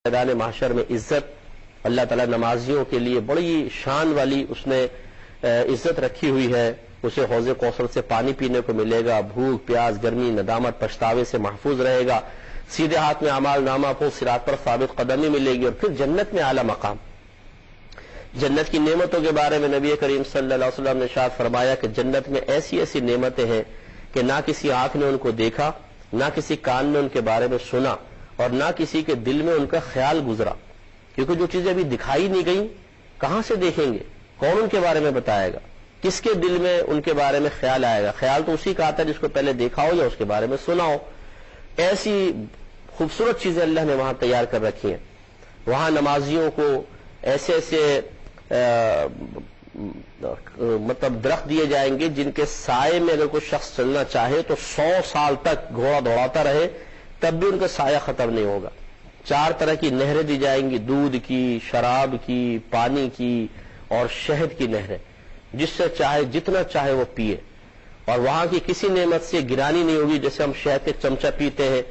میدان محشر میں عزت اللہ تعالیٰ نمازیوں کے لیے بڑی شان والی اس نے عزت رکھی ہوئی ہے. اسے حوض کوثر سے پانی پینے کو ملے گا، بھوک پیاس گرمی ندامت پچھتاوے سے محفوظ رہے گا، سیدھے ہاتھ میں اعمال نامہ کو صراط پر ثابت قدمی ملے گی، اور پھر جنت میں اعلی مقام. جنت کی نعمتوں کے بارے میں نبی کریم صلی اللہ علیہ وسلم نے ارشاد فرمایا کہ جنت میں ایسی ایسی نعمتیں ہیں کہ نہ کسی آنکھ نے ان کو دیکھا، نہ کسی کان نے ان کے بارے میں سنا، اور نہ کسی کے دل میں ان کا خیال گزرا. کیونکہ جو چیزیں ابھی دکھائی نہیں گئیں کہاں سے دیکھیں گے؟ کون ان کے بارے میں بتائے گا؟ کس کے دل میں ان کے بارے میں خیال آئے گا؟ خیال تو اسی کا آتا ہے جس کو پہلے دیکھا ہو یا اس کے بارے میں سنا ہو. ایسی خوبصورت چیزیں اللہ نے وہاں تیار کر رکھی ہیں. وہاں نمازیوں کو ایسے ایسے مطلب درخت دیے جائیں گے جن کے سائے میں اگر کوئی شخص چلنا چاہے تو 100 سال تک گھوڑا دوڑاتا رہے تب بھی ان کا سایہ ختم نہیں ہوگا. 4 طرح کی نہریں دی جائیں گی، دودھ کی، شراب کی، پانی کی اور شہد کی نہریں، جس سے چاہے جتنا چاہے وہ پیے. اور وہاں کی کسی نعمت سے گرانی نہیں ہوگی. جیسے ہم شہد کے چمچہ پیتے ہیں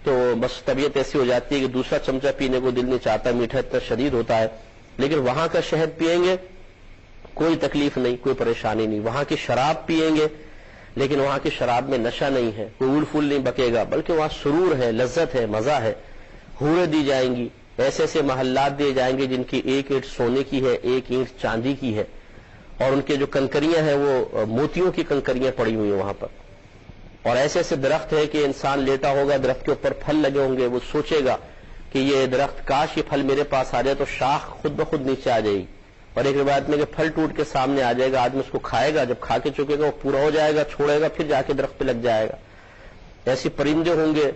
تو بس طبیعت ایسی ہو جاتی ہے کہ دوسرا چمچہ پینے کو دل نہیں چاہتا، میٹھا اتنا شدید ہوتا ہے. لیکن وہاں کا شہد پیئیں گے کوئی تکلیف نہیں، کوئی پریشانی نہیں. وہاں کی شراب پیئیں گے لیکن وہاں کی شراب میں نشہ نہیں ہے، کوئی اول پھول نہیں بکے گا، بلکہ وہاں سرور ہے، لذت ہے، مزہ ہے. حوریں دی جائیں گی، ایسے ایسے محلات دیے جائیں گے جن کی 1 اینٹ سونے کی ہے، 1 اینٹ چاندی کی ہے، اور ان کے جو کنکریاں ہیں وہ موتیوں کی کنکریاں پڑی ہوئی ہیں وہاں پر. اور ایسے ایسے درخت ہے کہ انسان لیٹا ہوگا، درخت کے اوپر پھل لگے ہوں گے، وہ سوچے گا کہ یہ درخت کاش یہ پھل میرے پاس آ جائے، تو شاخ خود بخود نیچے آ جائے گی. اور ایک روایت میں کہ پھل ٹوٹ کے سامنے آ جائے گا، آدمی اس کو کھائے گا، جب کھا کے چکے گا وہ پورا ہو جائے گا، چھوڑے گا، پھر جا کے درخت پہ لگ جائے گا. ایسی پرندے ہوں گے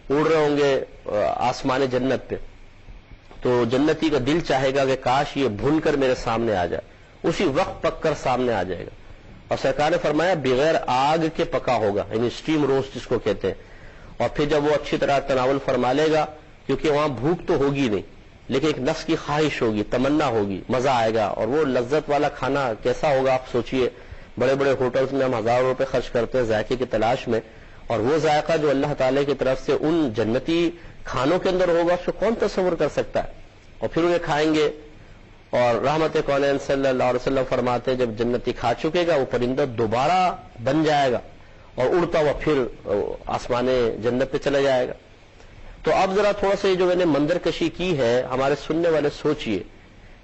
اڑ رہے ہوں گے آسمان جنت پہ، تو جنتی کا دل چاہے گا کہ کاش یہ بھن کر میرے سامنے آ جائے. اسی وقت پک کر سامنے آ جائے گا. اور سرکار نے فرمایا بغیر آگ کے پکا ہوگا، یعنی اسٹیم روسٹ جس کو کہتے ہیں. اور پھر جب وہ اچھی طرح تناول فرما لے گا، کیونکہ وہاں بھوک تو ہوگی نہیں لیکن ایک نفس کی خواہش ہوگی، تمنا ہوگی، مزہ آئے گا. اور وہ لذت والا کھانا کیسا ہوگا آپ سوچئے. بڑے بڑے ہوٹلز میں ہم ہزاروں روپے خرچ کرتے ہیں ذائقے کی تلاش میں، اور وہ ذائقہ جو اللہ تعالی کی طرف سے ان جنتی کھانوں کے اندر ہوگا اس کو کون تصور کر سکتا ہے. اور پھر انہیں کھائیں گے. اور رحمت کونین صلی اللہ علیہ وسلم فرماتے ہیں جب جنتی کھا چکے گا وہ پرندہ دوبارہ بن جائے گا اور اڑتا ہوا پھر آسمان جنت پہ چلا جائے گا. تو اب ذرا تھوڑا سا یہ جو میں نے منظر کشی کی ہے ہمارے سننے والے سوچئے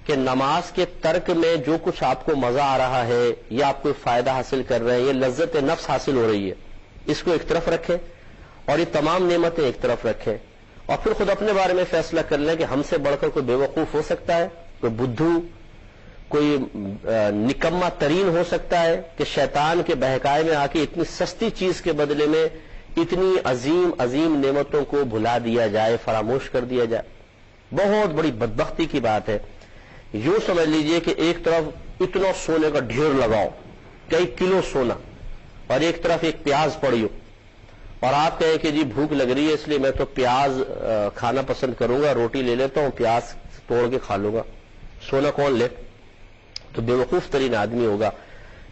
کہ نماز کے ترک میں جو کچھ آپ کو مزہ آ رہا ہے یا آپ کوئی فائدہ حاصل کر رہے ہیں، یہ لذت نفس حاصل ہو رہی ہے، اس کو ایک طرف رکھیں اور یہ تمام نعمتیں ایک طرف رکھیں. اور پھر خود اپنے بارے میں فیصلہ کر لیں کہ ہم سے بڑھ کر کوئی بے وقوف ہو سکتا ہے، کوئی بدھو، کوئی نکما ترین ہو سکتا ہے کہ شیطان کے بہکائے میں آ کے اتنی سستی چیز کے بدلے میں اتنی عظیم عظیم نعمتوں کو بھلا دیا جائے، فراموش کر دیا جائے. بہت بڑی بدبختی کی بات ہے. یوں سمجھ لیجئے کہ ایک طرف اتنا سونے کا ڈھیر لگاؤ، کئی کلو سونا، اور ایک طرف ایک پیاز پڑی ہو، اور آپ کہیں کہ جی بھوک لگ رہی ہے اس لیے میں تو پیاز کھانا پسند کروں گا، روٹی لے لیتا ہوں، پیاز توڑ کے کھا لوں گا. سونا کون لے؟ تو بے وقوف ترین آدمی ہوگا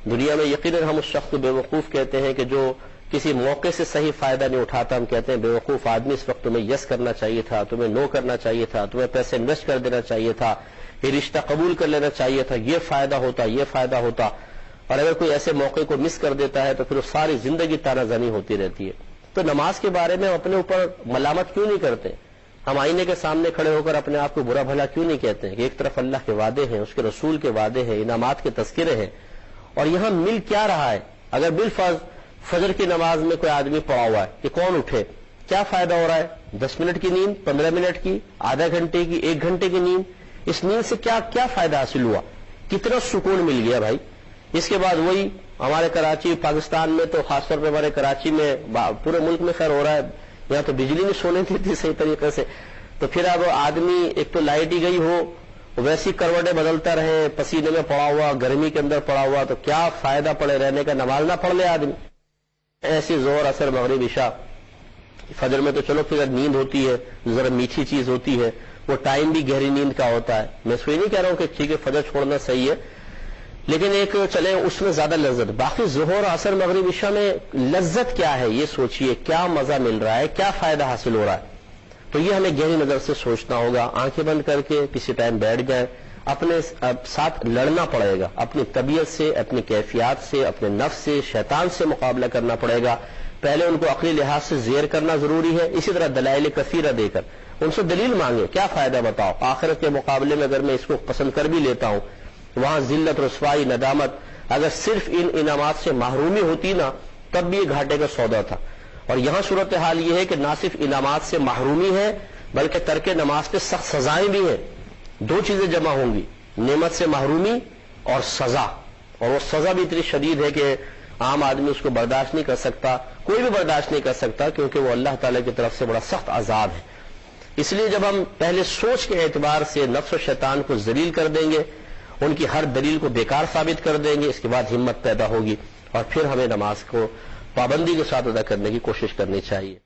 دنیا میں. یقیناً ہم اس شخص کو بے وقوف کہتے ہیں کہ جو کسی موقع سے صحیح فائدہ نہیں اٹھاتا. ہم کہتے ہیں بے وقوف آدمی، اس وقت تمہیں یس کرنا چاہیے تھا، تمہیں نو کرنا چاہیے تھا، تمہیں پیسے انویسٹ کر دینا چاہیے تھا، یہ رشتہ قبول کر لینا چاہیے تھا، یہ فائدہ ہوتا، یہ فائدہ ہوتا. اور اگر کوئی ایسے موقع کو مس کر دیتا ہے تو پھر ساری زندگی تانا زنی ہوتی رہتی ہے. تو نماز کے بارے میں اپنے اوپر ملامت کیوں نہیں کرتے؟ ہم آئینے کے سامنے کھڑے ہو کر اپنے آپ کو برا بھلا کیوں نہیں کہتے ہیں کہ ایک طرف اللہ کے وعدے ہیں، اس کے رسول کے وعدے ہیں، انعامات کے تذکرے ہیں، اور یہاں مل کیا رہا ہے؟ اگر بالفرض فجر کی نماز میں کوئی آدمی پڑا ہوا ہے کہ کون اٹھے، کیا فائدہ ہو رہا ہے؟ 10 منٹ کی نیند، 15 منٹ کی، آدھا گھنٹے کی، 1 گھنٹے کی نیند. اس نیند سے کیا فائدہ حاصل ہوا؟ کتنا سکون مل گیا بھائی. اس کے بعد وہی ہمارے کراچی پاکستان میں، تو خاص طور پہ ہمارے کراچی میں، پورے ملک میں خیر ہو رہا ہے، یہاں تو بجلی نہیں سونے دیتی صحیح طریقے سے. تو پھر اب آدمی ایک تو لائٹ ہی گئی ہو، ویسی کروٹیں بدلتا رہے، پسینے میں پڑا ہوا، گرمی کے اندر پڑا ہوا، تو کیا فائدہ پڑے رہنے کا؟ نماز نہ پڑھ لے آدمی. ایسی زور اثر مغرب عشاء. فجر میں تو چلو پھر نیند ہوتی ہے، ذرا میٹھی چیز ہوتی ہے، وہ ٹائم بھی گہری نیند کا ہوتا ہے. میں اس کو یہ نہیں کہہ رہا ہوں کہ ٹھیک ہے فجر چھوڑنا صحیح ہے، لیکن ایک چلے اس میں زیادہ لذت. باقی ظہر اثر مغرب عشاء میں لذت کیا ہے یہ سوچئے، کیا مزہ مل رہا ہے، کیا فائدہ حاصل ہو رہا ہے. تو یہ ہمیں گہری نظر سے سوچنا ہوگا. آنکھیں بند کر کے کسی ٹائم بیٹھ جائیں. اپنے ساتھ لڑنا پڑے گا, اپنی طبیعت سے, اپنی کیفیات سے, اپنے نفس سے, شیطان سے مقابلہ کرنا پڑے گا. پہلے ان کو عقلی لحاظ سے زیر کرنا ضروری ہے. اسی طرح دلائل کثیرہ دے کر ان سے دلیل مانگے, کیا فائدہ بتاؤ, آخرت کے مقابلے میں اگر میں اس کو پسند کر بھی لیتا ہوں, وہاں ذلت, رسوائی, ندامت, اگر صرف ان انعامات سے محرومی ہوتی نا تب بھی یہ گھاٹے کا سودا تھا. اور یہاں صورتحال یہ ہے کہ نہ صرف انعامات سے محرومی ہے بلکہ ترک نماز پہ سخت سزائیں بھی ہیں. دو چیزیں جمع ہوں گی, نعمت سے محرومی اور سزا. اور وہ سزا بھی اتنی شدید ہے کہ عام آدمی اس کو برداشت نہیں کر سکتا, کوئی بھی برداشت نہیں کر سکتا, کیونکہ وہ اللہ تعالیٰ کی طرف سے بڑا سخت عذاب ہے. اس لیے جب ہم پہلے سوچ کے اعتبار سے نفس و شیطان کو ذلیل کر دیں گے, ان کی ہر دلیل کو بیکار ثابت کر دیں گے, اس کے بعد ہمت پیدا ہوگی اور پھر ہمیں نماز کو پابندی کے ساتھ ادا کرنے کی کوشش کرنی چاہیے.